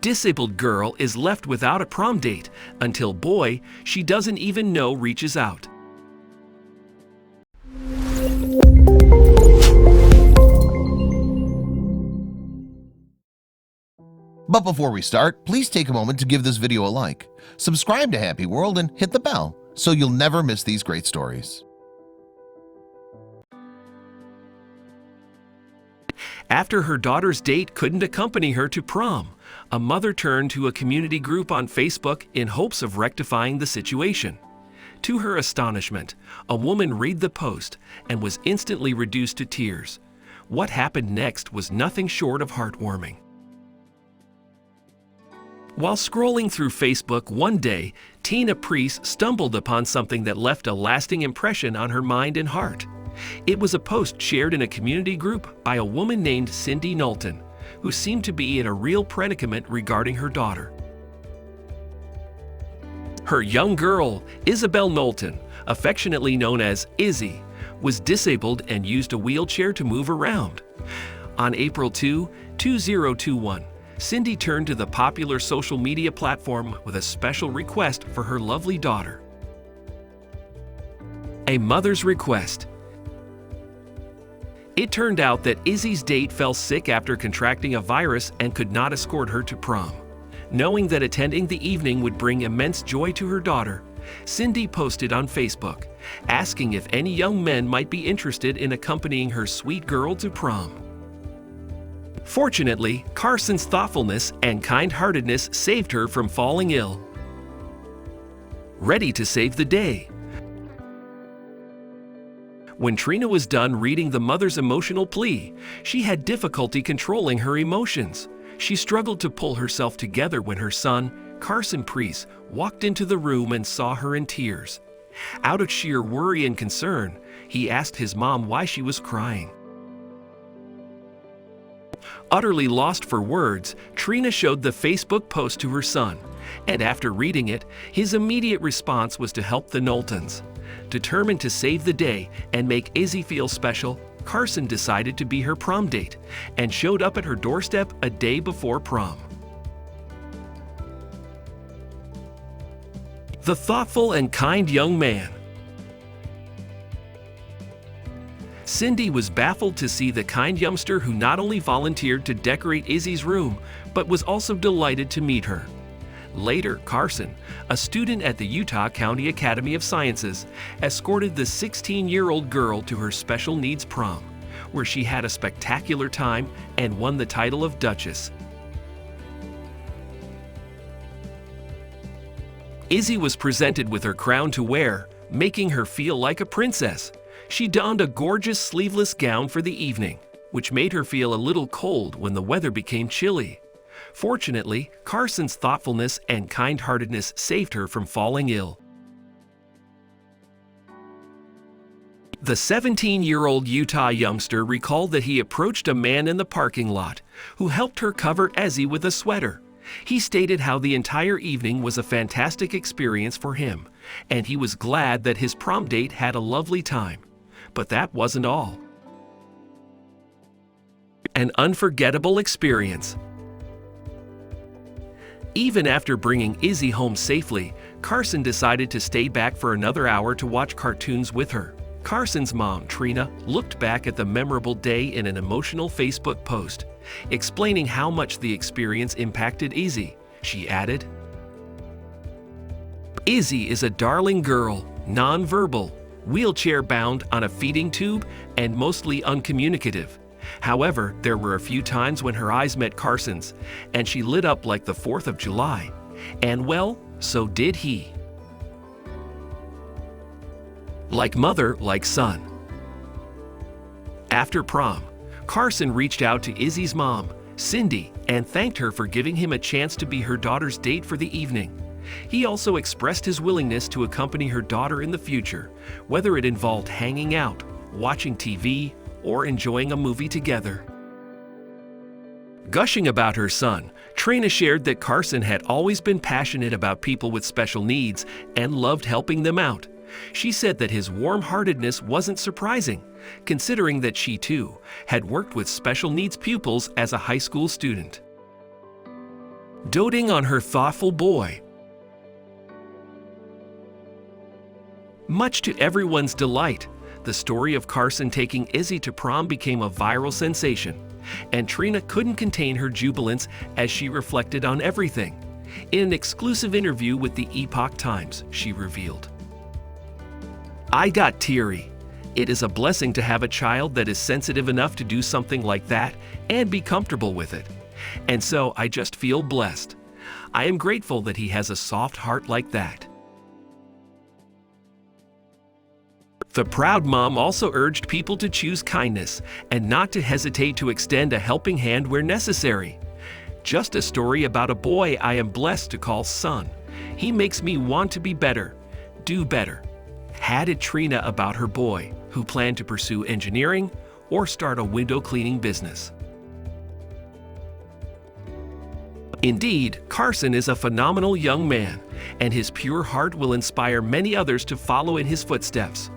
Disabled girl is left without a prom date until boy she doesn't even know reaches out. But before we start, please take a moment to give this video a like, subscribe to Happy World, and hit the bell so you'll never miss these great stories. After her daughter's date couldn't accompany her to prom, a mother turned to a community group on Facebook in hopes of rectifying the situation. To her astonishment, a woman read the post and was instantly reduced to tears. What happened next was nothing short of heartwarming. While scrolling through Facebook one day, Tina Priest stumbled upon something that left a lasting impression on her mind and heart. It was a post shared in a community group by a woman named Cindy Knowlton, who seemed to be in a real predicament regarding her daughter. Her young girl, Isabel Knowlton, affectionately known as Izzy, was disabled and used a wheelchair to move around. On April 2, 2021, Cindy turned to the popular social media platform with a special request for her lovely daughter. A mother's request. It turned out that Izzy's date fell sick after contracting a virus and could not escort her to prom. Knowing that attending the evening would bring immense joy to her daughter, Cindy posted on Facebook, asking if any young men might be interested in accompanying her sweet girl to prom. Fortunately, Carson's thoughtfulness and kind-heartedness saved her from falling ill. Ready to save the day. When Trina was done reading the mother's emotional plea, she had difficulty controlling her emotions. She struggled to pull herself together when her son, Carson Priest, walked into the room and saw her in tears. Out of sheer worry and concern, he asked his mom why she was crying. Utterly lost for words, Trina showed the Facebook post to her son, and after reading it, his immediate response was to help the Knowltons. Determined to save the day and make Izzy feel special, Carson decided to be her prom date and showed up at her doorstep a day before prom. The thoughtful and kind young man. Cindy was baffled to see the kind youngster who not only volunteered to decorate Izzy's room, but was also delighted to meet her. Later, Carson, a student at the Utah County Academy of Sciences, escorted the 16-year-old girl to her special needs prom, where she had a spectacular time and won the title of Duchess. Izzy was presented with her crown to wear, making her feel like a princess. She donned a gorgeous sleeveless gown for the evening, which made her feel a little cold when the weather became chilly. Fortunately, Carson's thoughtfulness and kind-heartedness saved her from falling ill. The 17-year-old Utah youngster recalled that he approached a man in the parking lot who helped her cover Izzy with a sweater. He stated how the entire evening was a fantastic experience for him, and he was glad that his prom date had a lovely time. But that wasn't all. An unforgettable experience. Even after bringing Izzy home safely, Carson decided to stay back for another hour to watch cartoons with her. Carson's mom, Trina, looked back at the memorable day in an emotional Facebook post, explaining how much the experience impacted Izzy. She added, "Izzy is a darling girl, non-verbal, wheelchair-bound on a feeding tube, and mostly uncommunicative. However, there were a few times when her eyes met Carson's, and she lit up like the 4th of July. And well, so did he. Like mother, like son." After prom, Carson reached out to Izzy's mom, Cindy, and thanked her for giving him a chance to be her daughter's date for the evening. He also expressed his willingness to accompany her daughter in the future, whether it involved hanging out, watching TV, or enjoying a movie together. Gushing about her son, Trina shared that Carson had always been passionate about people with special needs and loved helping them out. She said that his warm-heartedness wasn't surprising, considering that she too had worked with special needs pupils as a high school student. doting on her thoughtful boy. Much to everyone's delight, the story of Carson taking Izzy to prom became a viral sensation, and Trina couldn't contain her jubilance as she reflected on everything. In an exclusive interview with the Epoch Times, she revealed, "I got teary. It is a blessing to have a child that is sensitive enough to do something like that and be comfortable with it. And so I just feel blessed. I am grateful that he has a soft heart like that." The proud mom also urged people to choose kindness and not to hesitate to extend a helping hand where necessary. "Just a story about a boy I am blessed to call son. He makes me want to be better, do better," added Trina about her boy, who planned to pursue engineering or start a window cleaning business. Indeed, Carson is a phenomenal young man, and his pure heart will inspire many others to follow in his footsteps.